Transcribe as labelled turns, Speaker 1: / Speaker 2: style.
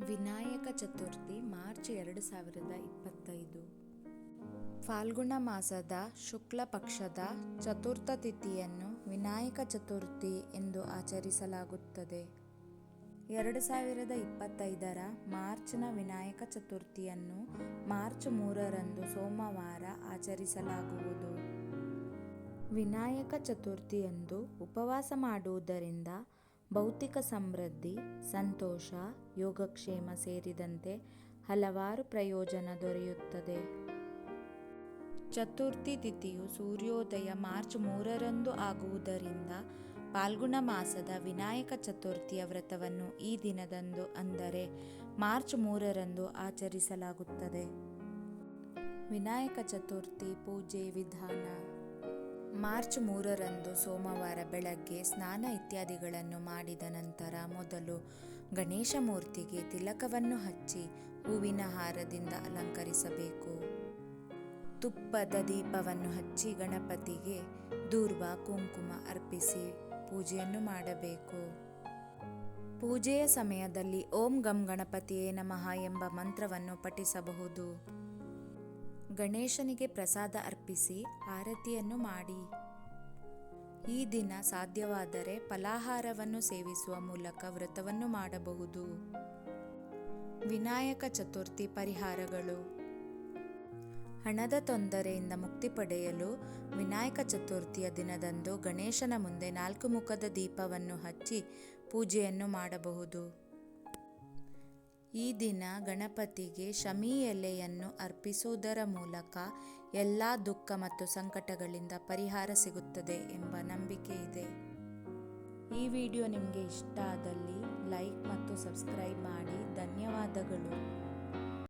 Speaker 1: Vinayaka Chaturthi March 2025 Phalguna ಮಾಸದ ಶುಕ್ಲ ಪಕ್ಷದ ಚತುರ್ಥ ತಿಥಿಯನ್ನು ವಿನಾಯಕ ಚತುರ್ಥಿ ಎಂದು ಆಚರಿಸಲಾಗುತ್ತದೆ. 2025ರ ಮಾರ್ಚ್ನ ವಿನಾಯಕ ಚತುರ್ಥಿಯನ್ನು ಮಾರ್ಚ್ 3ರಂದು ಸೋಮವಾರ ಆಚರಿಸಲಾಗುವುದು. ವಿನಾಯಕ ಚತುರ್ಥಿಯಂದು ಉಪವಾಸ ಮಾಡುವುದರಿಂದ ಭೌತಿಕ ಸಮೃದ್ಧಿ, ಸಂತೋಷ, ಯೋಗಕ್ಷೇಮ ಸೇರಿದಂತೆ ಹಲವಾರು ಪ್ರಯೋಜನ ದೊರೆಯುತ್ತದೆ. ಚತುರ್ಥಿ ತಿಥಿಯು ಸೂರ್ಯೋದಯ ಮಾರ್ಚ್ 3ರಂದು ಆಗುವುದರಿಂದ ಫಾಲ್ಗುಣ ಮಾಸದ ವಿನಾಯಕ ಚತುರ್ಥಿಯ ವ್ರತವನ್ನು ಈ ದಿನದಂದು ಅಂದರೆ ಮಾರ್ಚ್ 3ರಂದು ಆಚರಿಸಲಾಗುತ್ತದೆ. ವಿನಾಯಕ ಚತುರ್ಥಿ ಪೂಜೆ ವಿಧಾನ. ಮಾರ್ಚ್ 3ರಂದು ಸೋಮವಾರ ಬೆಳಗ್ಗೆ ಸ್ನಾನ ಇತ್ಯಾದಿಗಳನ್ನು ಮಾಡಿದ ನಂತರ ಮೊದಲು ಗಣೇಶ ಮೂರ್ತಿಗೆ ತಿಲಕವನ್ನು ಹಚ್ಚಿ ಹೂವಿನ ಹಾರದಿಂದ ಅಲಂಕರಿಸಬೇಕು. ತುಪ್ಪದ ದೀಪವನ್ನು ಹಚ್ಚಿ ಗಣಪತಿಗೆ ಧೂರ್ವ ಕುಂಕುಮ ಅರ್ಪಿಸಿ ಪೂಜೆಯನ್ನು ಮಾಡಬೇಕು. ಪೂಜೆಯ ಸಮಯದಲ್ಲಿ ಓಂ ಗಂ ಗಣಪತಿಯೇ ನಮಃ ಎಂಬ ಮಂತ್ರವನ್ನು ಪಠಿಸಬಹುದು. ಗಣೇಶನಿಗೆ ಪ್ರಸಾದ ಅರ್ಪಿಸಿ ಆರತಿಯನ್ನು ಮಾಡಿ. ಈ ದಿನ ಸಾಧ್ಯವಾದರೆ ಫಲಾಹಾರವನ್ನು ಸೇವಿಸುವ ಮೂಲಕ ವ್ರತವನ್ನು ಮಾಡಬಹುದು. ವಿನಾಯಕ ಚತುರ್ಥಿ ಪರಿಹಾರಗಳು. ಹಣದ ತೊಂದರೆಯಿಂದ ಮುಕ್ತಿ ಪಡೆಯಲು ವಿನಾಯಕ ಚತುರ್ಥಿಯ ದಿನದಂದು ಗಣೇಶನ ಮುಂದೆ 4 ಮುಖದ ದೀಪವನ್ನು ಹಚ್ಚಿ ಪೂಜೆಯನ್ನು ಮಾಡಬಹುದು. ಈ ದಿನ ಗಣಪತಿಗೆ ಶಮಿ ಎಲೆಯನ್ನು ಅರ್ಪಿಸುವುದರ ಮೂಲಕ ಎಲ್ಲ ದುಃಖ ಮತ್ತು ಸಂಕಟಗಳಿಂದ ಪರಿಹಾರ ಸಿಗುತ್ತದೆ ಎಂಬ ನಂಬಿಕೆ ಇದೆ. ಈ ವಿಡಿಯೋ ನಿಮಗೆ ಇಷ್ಟ ಆದಲ್ಲಿ ಲೈಕ್ ಮತ್ತು ಸಬ್ಸ್ಕ್ರೈಬ್ ಮಾಡಿ. ಧನ್ಯವಾದಗಳು.